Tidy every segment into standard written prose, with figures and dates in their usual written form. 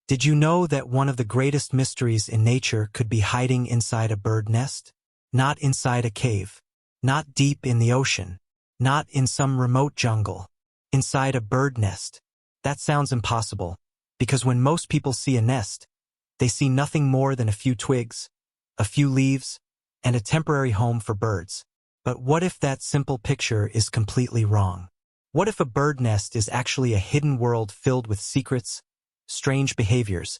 Did you know that one of the greatest mysteries in nature could be hiding inside a bird nest? Not inside a cave. Not deep in the ocean. Not in some remote jungle. Inside a bird nest. That sounds impossible, because when most people see a nest, they see nothing more than a few twigs, a few leaves, and a temporary home for birds. But what if that simple picture is completely wrong? What if a bird nest is actually a hidden world filled with secrets, strange behaviors,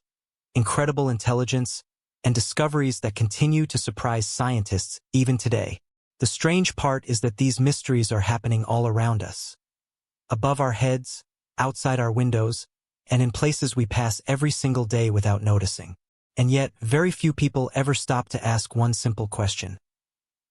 incredible intelligence, and discoveries that continue to surprise scientists even today? The strange part is that these mysteries are happening all around us. Above our heads, outside our windows, and in places we pass every single day without noticing. And yet, very few people ever stop to ask one simple question.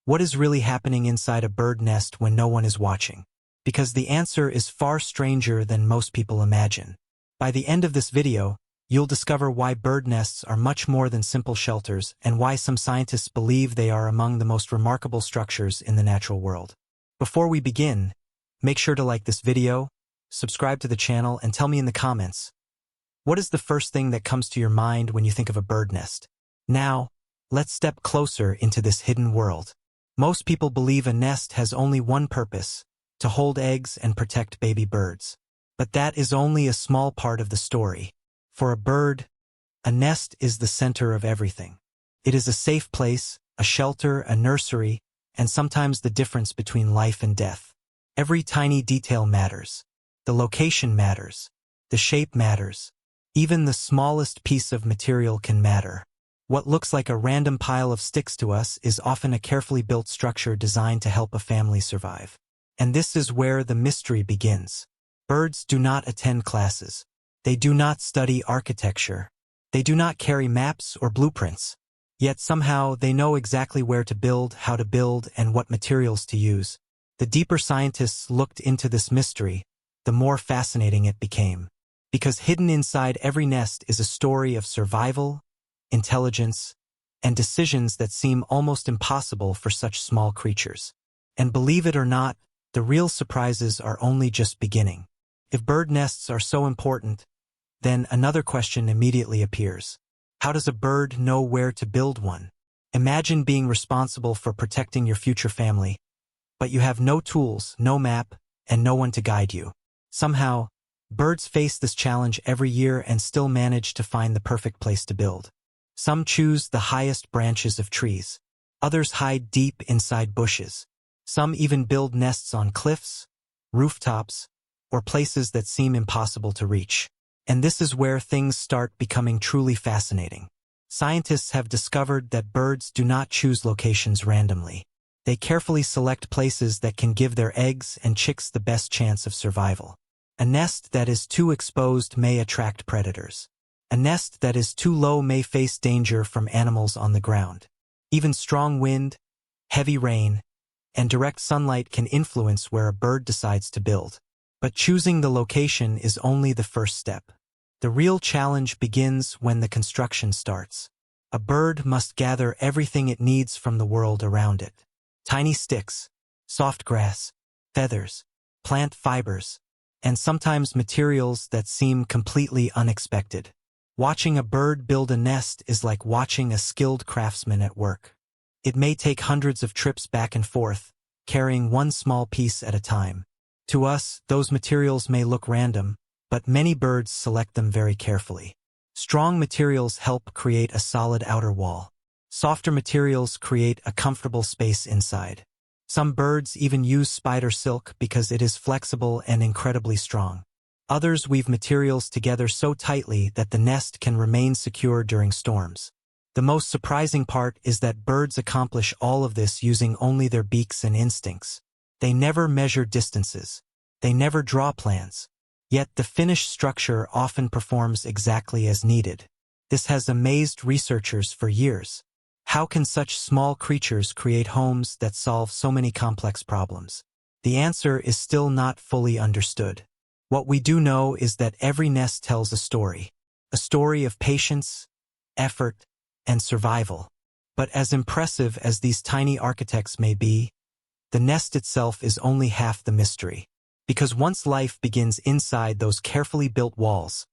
What is really happening inside a bird nest when no one is watching? Because the answer is far stranger than most people imagine. By the end of this video, you'll discover why bird nests are much more than simple shelters and why some scientists believe they are among the most remarkable structures in the natural world. Before we begin, make sure to like this video, subscribe to the channel, and tell me in the comments, what is the first thing that comes to your mind when you think of a bird nest? Now, let's step closer into this hidden world. Most people believe a nest has only one purpose, to hold eggs and protect baby birds. But that is only a small part of the story. For a bird, a nest is the center of everything. It is a safe place, a shelter, a nursery, and sometimes the difference between life and death. Every tiny detail matters. The location matters. The shape matters. Even the smallest piece of material can matter. What looks like a random pile of sticks to us is often a carefully built structure designed to help a family survive. And this is where the mystery begins. Birds do not attend classes. They do not study architecture. They do not carry maps or blueprints. Yet somehow they know exactly where to build, how to build, and what materials to use. The deeper scientists looked into this mystery, the more fascinating it became. Because hidden inside every nest is a story of survival, intelligence, and decisions that seem almost impossible for such small creatures. And believe it or not, the real surprises are only just beginning. If bird nests are so important, then another question immediately appears. How does a bird know where to build one? Imagine being responsible for protecting your future family, but you have no tools, no map, and no one to guide you. Somehow, birds face this challenge every year and still manage to find the perfect place to build. Some choose the highest branches of trees. Others hide deep inside bushes. Some even build nests on cliffs, rooftops, or places that seem impossible to reach. And this is where things start becoming truly fascinating. Scientists have discovered that birds do not choose locations randomly. They carefully select places that can give their eggs and chicks the best chance of survival. A nest that is too exposed may attract predators. A nest that is too low may face danger from animals on the ground. Even strong wind, heavy rain, and direct sunlight can influence where a bird decides to build. But choosing the location is only the first step. The real challenge begins when the construction starts. A bird must gather everything it needs from the world around it. Tiny sticks, soft grass, feathers, plant fibers, and sometimes materials that seem completely unexpected. Watching a bird build a nest is like watching a skilled craftsman at work. It may take hundreds of trips back and forth, carrying one small piece at a time. To us, those materials may look random, but many birds select them very carefully. Strong materials help create a solid outer wall. Softer materials create a comfortable space inside. Some birds even use spider silk because it is flexible and incredibly strong. Others weave materials together so tightly that the nest can remain secure during storms. The most surprising part is that birds accomplish all of this using only their beaks and instincts. They never measure distances. They never draw plans. Yet the finished structure often performs exactly as needed. This has amazed researchers for years. How can such small creatures create homes that solve so many complex problems? The answer is still not fully understood. What we do know is that every nest tells a story of patience, effort, and survival. But as impressive as these tiny architects may be, the nest itself is only half the mystery. Because once life begins inside those carefully built walls,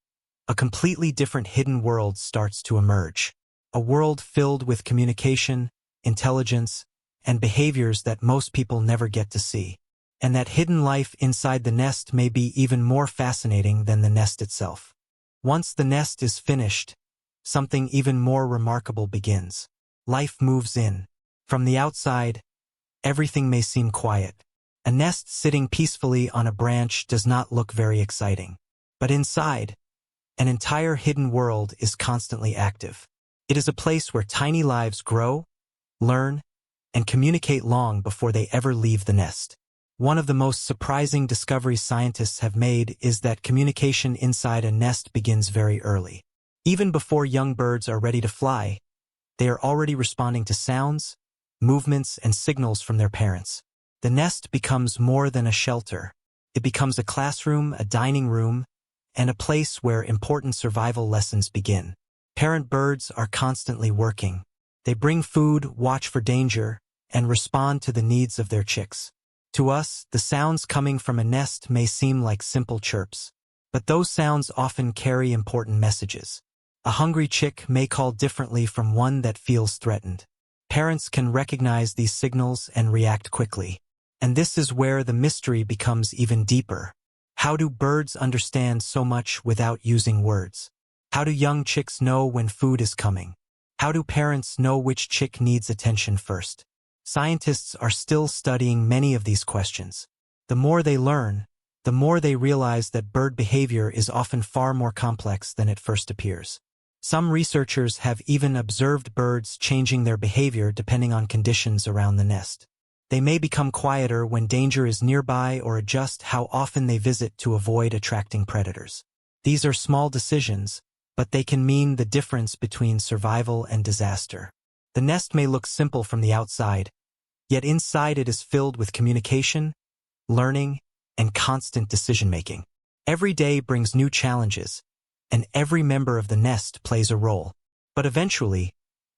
a completely different hidden world starts to emerge. A world filled with communication, intelligence, and behaviors that most people never get to see. And that hidden life inside the nest may be even more fascinating than the nest itself. Once the nest is finished, something even more remarkable begins. Life moves in. From the outside, everything may seem quiet. A nest sitting peacefully on a branch does not look very exciting. But inside, an entire hidden world is constantly active. It is a place where tiny lives grow, learn, and communicate long before they ever leave the nest. One of the most surprising discoveries scientists have made is that communication inside a nest begins very early. Even before young birds are ready to fly, they are already responding to sounds, movements, and signals from their parents. The nest becomes more than a shelter. It becomes a classroom, a dining room, and a place where important survival lessons begin. Parent birds are constantly working. They bring food, watch for danger, and respond to the needs of their chicks. To us, the sounds coming from a nest may seem like simple chirps, but those sounds often carry important messages. A hungry chick may call differently from one that feels threatened. Parents can recognize these signals and react quickly. And this is where the mystery becomes even deeper. How do birds understand so much without using words? How do young chicks know when food is coming? How do parents know which chick needs attention first? Scientists are still studying many of these questions. The more they learn, the more they realize that bird behavior is often far more complex than it first appears. Some researchers have even observed birds changing their behavior depending on conditions around the nest. They may become quieter when danger is nearby or adjust how often they visit to avoid attracting predators. These are small decisions, but they can mean the difference between survival and disaster. The nest may look simple from the outside, yet inside it is filled with communication, learning, and constant decision-making. Every day brings new challenges, and every member of the nest plays a role. But eventually,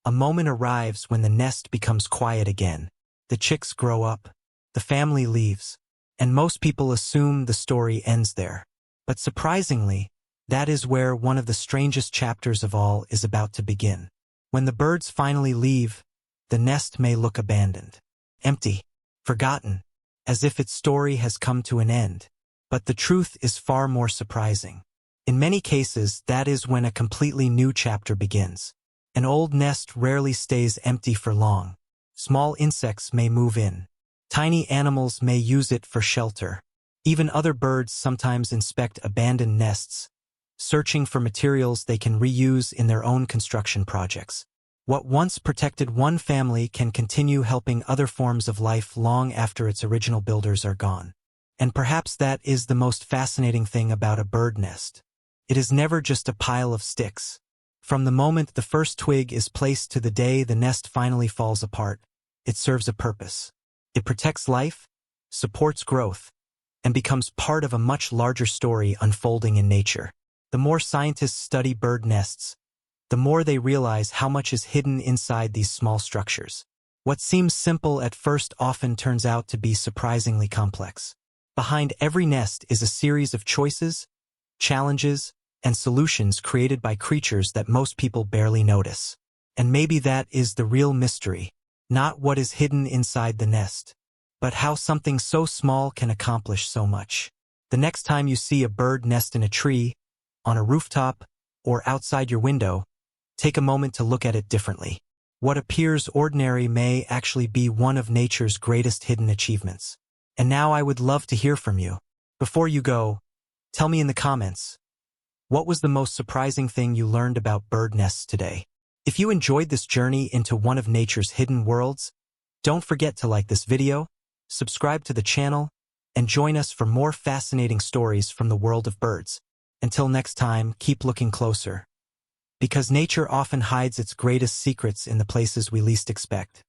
a moment arrives when the nest becomes quiet again. The chicks grow up, the family leaves, and most people assume the story ends there. But surprisingly, that is where one of the strangest chapters of all is about to begin. When the birds finally leave, the nest may look abandoned, empty, forgotten, as if its story has come to an end. But the truth is far more surprising. In many cases, that is when a completely new chapter begins. An old nest rarely stays empty for long. Small insects may move in. Tiny animals may use it for shelter. Even other birds sometimes inspect abandoned nests, searching for materials they can reuse in their own construction projects. What once protected one family can continue helping other forms of life long after its original builders are gone. And perhaps that is the most fascinating thing about a bird nest. It is never just a pile of sticks. From the moment the first twig is placed to the day the nest finally falls apart, it serves a purpose. It protects life, supports growth, and becomes part of a much larger story unfolding in nature. The more scientists study bird nests, the more they realize how much is hidden inside these small structures. What seems simple at first often turns out to be surprisingly complex. Behind every nest is a series of choices, challenges, and solutions created by creatures that most people barely notice. And maybe that is the real mystery, not what is hidden inside the nest, but how something so small can accomplish so much. The next time you see a bird nest in a tree, on a rooftop, or outside your window, take a moment to look at it differently. What appears ordinary may actually be one of nature's greatest hidden achievements. And now I would love to hear from you. Before you go, tell me in the comments, what was the most surprising thing you learned about bird nests today? If you enjoyed this journey into one of nature's hidden worlds, don't forget to like this video, subscribe to the channel, and join us for more fascinating stories from the world of birds. Until next time, keep looking closer, because nature often hides its greatest secrets in the places we least expect.